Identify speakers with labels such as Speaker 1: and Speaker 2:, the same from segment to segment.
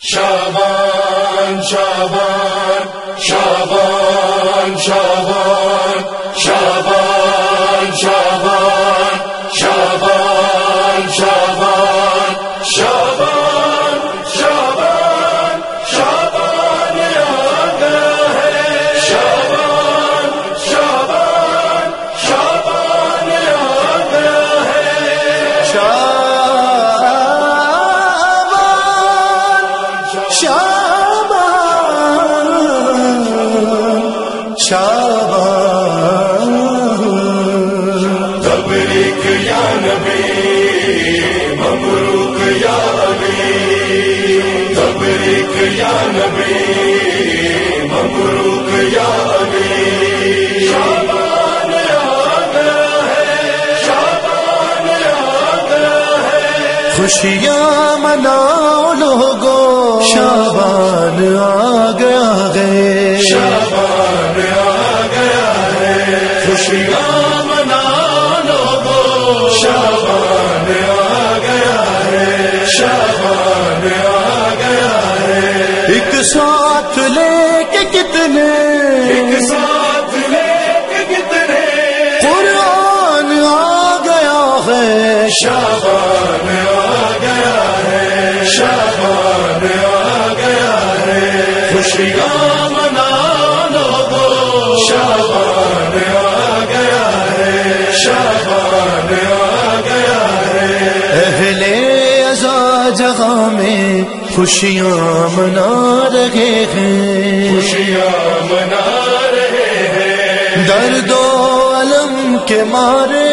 Speaker 1: شعبان شعبان شعبان شعبان شعبان شعبان شعبان شعبان شعبان شعبان شعبان آ گیا ہے شعبان شعبان شعبان آ گیا ہے تبریک یا نبی مبروک یا علی تبریک یا نبی مبروک یا علی شعبان آ گیا ہے شعبان آ گیا ہے
Speaker 2: خوشیاں مناؤ لوگو شعبان آ گیا ہے
Speaker 1: شعبان آ گیا ہے خوشیاں منا لوگو شعبان آ گیا ہے شعبان آ گیا ہے
Speaker 2: ایک ساتھ لے کے کتنے
Speaker 1: ایک ساتھ لے کے کتنے
Speaker 2: قرآن آ گیا ہے
Speaker 1: شعبان آ گیا ہے شعبان آ گیا ہے خوشیاں منا لوگو شعبان آ گیا ہے شعبان آ گیا ہے
Speaker 2: اہل عزا جگہ میں خوشیاں منا رہے ہیں
Speaker 1: خوشیاں منا رہے ہیں
Speaker 2: درد و علم کے مارے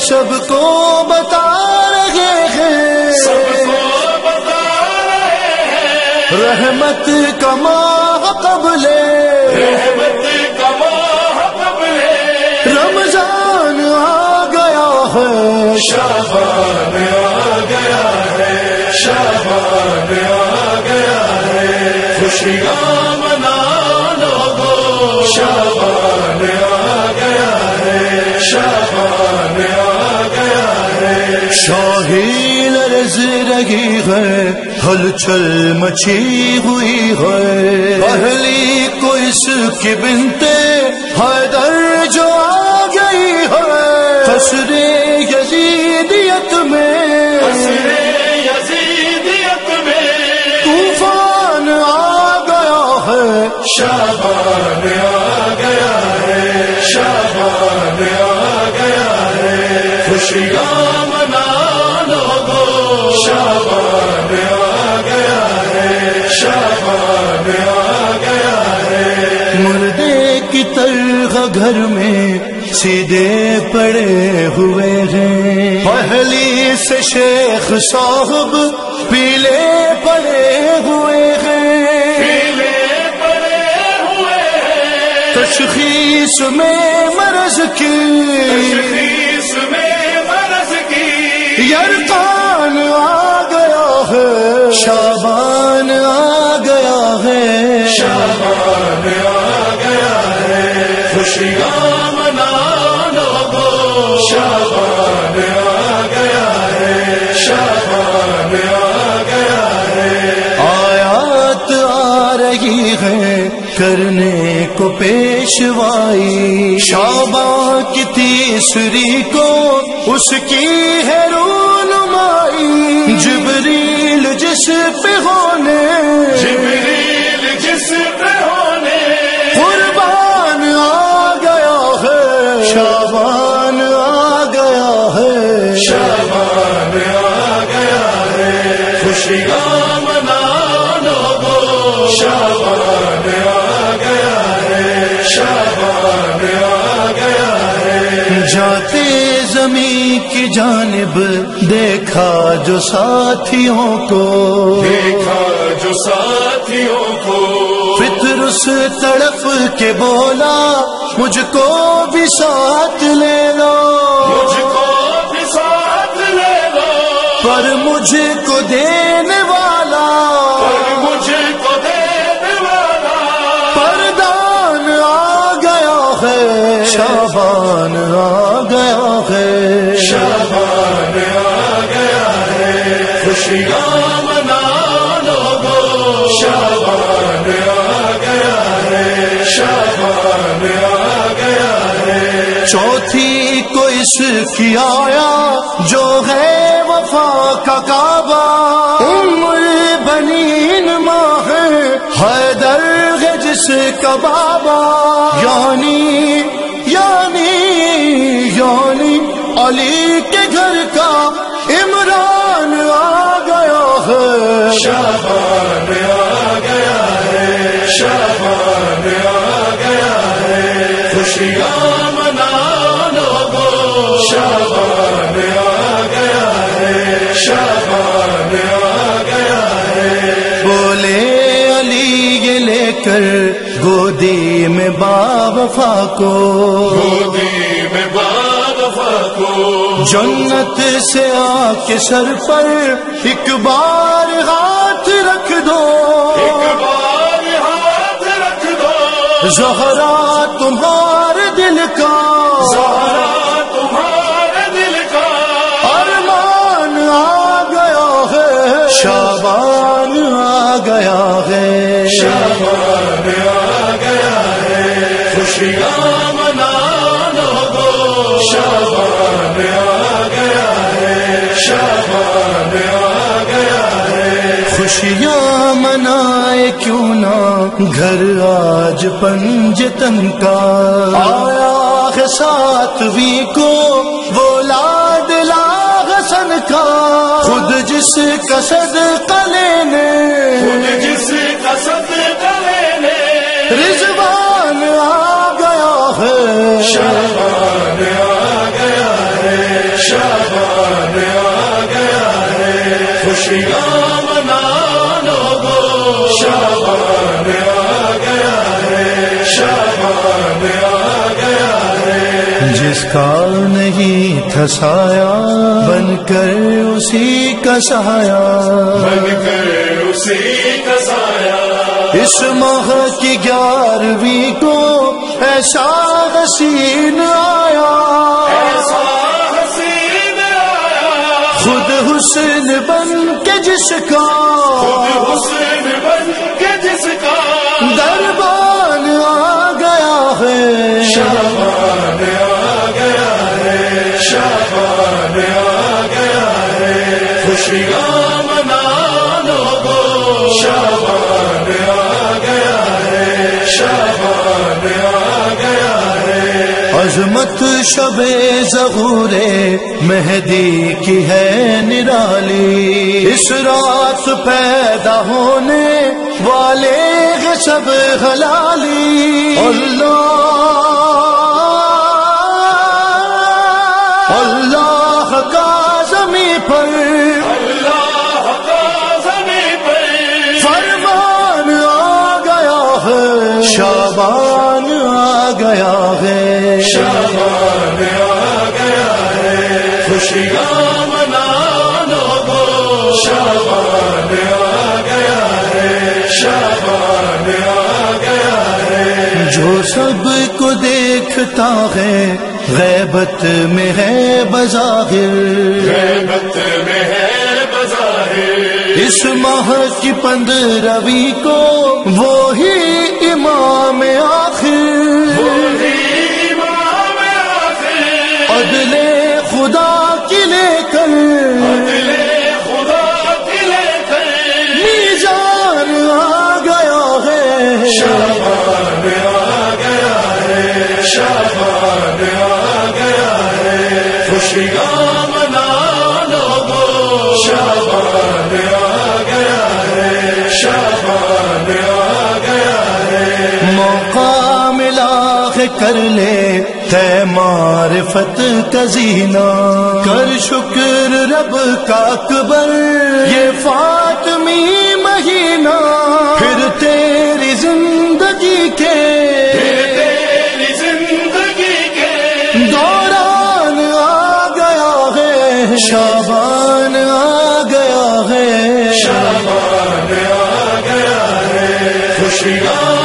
Speaker 2: سب کو بتا رہے ہیں
Speaker 1: سب کو بتا رہے ہیں
Speaker 2: رحمت کا ماہ قبلے
Speaker 1: رحمت کا ماہ قبلے
Speaker 2: رمضان آ گیا ہے
Speaker 1: شعبان آ گیا ہے شعبان آ گیا ہے خوشیاں منا لوگو شعبان آ گیا ہے شعبان آ گیا ہے
Speaker 2: شاہی لرز رہی ہے ہلچل مچی ہوئی ہے پہلی کو اس کی بنتے حیدر جو آ گئی ہے قصر یزیدیت میں
Speaker 1: قصر یزیدیت میں
Speaker 2: طوفان آ گیا ہے
Speaker 1: شعبان آ گیا ہے شعبان آ گیا ہے خوشیاں منا لوگو شعبان آ گیا ہے شعبان آ گیا ہے
Speaker 2: مردے کی طرح گھر میں سیدھے پڑے ہوئے ہیں پہلی سے شیخ صاحب پیلے پڑے ہوئے ہیں
Speaker 1: پیلے پڑے ہوئے ہیں
Speaker 2: تشخیص میں مرض کی
Speaker 1: تشخیص میں مرض کی
Speaker 2: یرقان آ گیا ہے شعبان آ گیا ہے
Speaker 1: شعبان آ گیا ہے خوشیاں منا لوگو شعبان آ گیا ہے شعبان آ گیا ہے
Speaker 2: آیات آ رہی ہے کرنے کو پیشوائی شعبان کی تیسری کو اس کی ہے رونمائی جبریل جس پہ ہونے
Speaker 1: جبریل جس پہ ہونے
Speaker 2: قربان آ گیا ہے شعبان آ گیا ہے
Speaker 1: شعبان آ گیا ہے خوشیاں منا لوگو شعبان آ گیا ہے شعبان آ گیا ہے
Speaker 2: جاتے زمین کی جانب دیکھا جو ساتھیوں کو
Speaker 1: دیکھا جو ساتھیوں کو
Speaker 2: فطر اس تڑف کے بولا مجھ کو بھی ساتھ لے لو
Speaker 1: مجھ کو بھی ساتھ لے لو
Speaker 2: پر مجھ کو دینے والا
Speaker 1: پر مجھ کو دینے والا
Speaker 2: پردان آ گیا ہے شعبان آ گیا ہے
Speaker 1: شعبان آ گیا ہے خوشیاں منا لوگو
Speaker 2: چوتھی کو اس کی آیا جو ہے وفا کا کعبہ، ام البنین ماں ہے حیدر ہے جس کا بابا، یعنی علی کے گھر کا عمران آ گیا ہے،
Speaker 1: شعبان آ گیا ہے، شعبان آ گیا ہے، خوشیاں منا لوگو، شعبان آ گیا ہے، شعبان آ گیا ہے۔
Speaker 2: بولے علی یہ لے کر گودی میں باوفا کو،
Speaker 1: گودی میں باوفا کو،
Speaker 2: جنت سے آ کے سر پر ایک بار ہاتھ رکھ دو،
Speaker 1: ایک بار ہاتھ رکھ دو،
Speaker 2: زہرا تمہارے دل کا،
Speaker 1: زہرا تمہارے دل کا
Speaker 2: ارمان آ گیا ہے، شعبان آ گیا ہے،
Speaker 1: شعبان آ گیا ہے، خوشیاں منا لوگو، شعبان آ گیا ہے، شعبان آ گیا ہے۔
Speaker 2: خوشیاں منائے کیوں نہ گھر آج پنجتن کا، آیا ہے ساتویں کو وہ لاد حسن کا، خود جس کا صدقہ لینے،
Speaker 1: خود جس کا صدقہ لینے،
Speaker 2: رضوان آ گیا ہے،
Speaker 1: شعبان آ گیا ہے، شعبان آ گیا ہے، خوشیاں منا لوگو، شعبان آ گیا ہے، شعبان آ گیا ہے۔
Speaker 2: جس کا نہیں تھا سایہ بن کر اسی کا سایہ،
Speaker 1: بن کر اسی کا سایہ،
Speaker 2: اس ماہ کی 11ویں کو ایسا حسین آیا،
Speaker 1: ایسا حسین آیا،
Speaker 2: خود حسن بن کے جس کا،
Speaker 1: خود حسین بن کے جس کا
Speaker 2: دربان آ گیا ہے،
Speaker 1: شعبان آ گیا ہے، شعبان آ گیا ہے، خوشیاں منا لوگو، شعبان آ گیا ہے، شعبان آ گیا ہے۔
Speaker 2: عظمت شب ظہور مہدی کی ہے نرالی، اس رات پیدا ہونے والے ہیں سب حلالی، اللہ کا زمین پر
Speaker 1: اللہ کا زمین پر
Speaker 2: فرمان آ گیا ہے، شعبان آ گیا ہے،
Speaker 1: شعبان آ گیا ہے، خوشیاں منا لوگو، شعبان آ گیا ہے، شعبان آ گیا ہے۔
Speaker 2: جو سب کو دیکھتا ہے غیبت میں ہے بظاہر،
Speaker 1: غیبت میں ہے بظاہر،
Speaker 2: اس ماہ کی 15ویں کو وہی امام آخر،
Speaker 1: وہی امام آخر،
Speaker 2: عدل خدا کی لے کر
Speaker 1: عدل خدا کی لے کر
Speaker 2: میزان آ گیا ہے،
Speaker 1: شعبان آ گیا ہے، شعبان آ گیا ہے، خوشیاں منا لوگو، شعبان آ گیا ہے، شعبان آ گیا ہے۔
Speaker 2: موقع ملا ہے کر لے تے معرفت کا زینہ، کر شکر رب کا اکبر یہ فاطمی مہینہ، پھر تیری زندگی کے
Speaker 1: تیری زندگی کے
Speaker 2: دوران آ گیا ہے، شعبان آ گیا ہے،
Speaker 1: شعبان آ گیا ہے، خوشیاں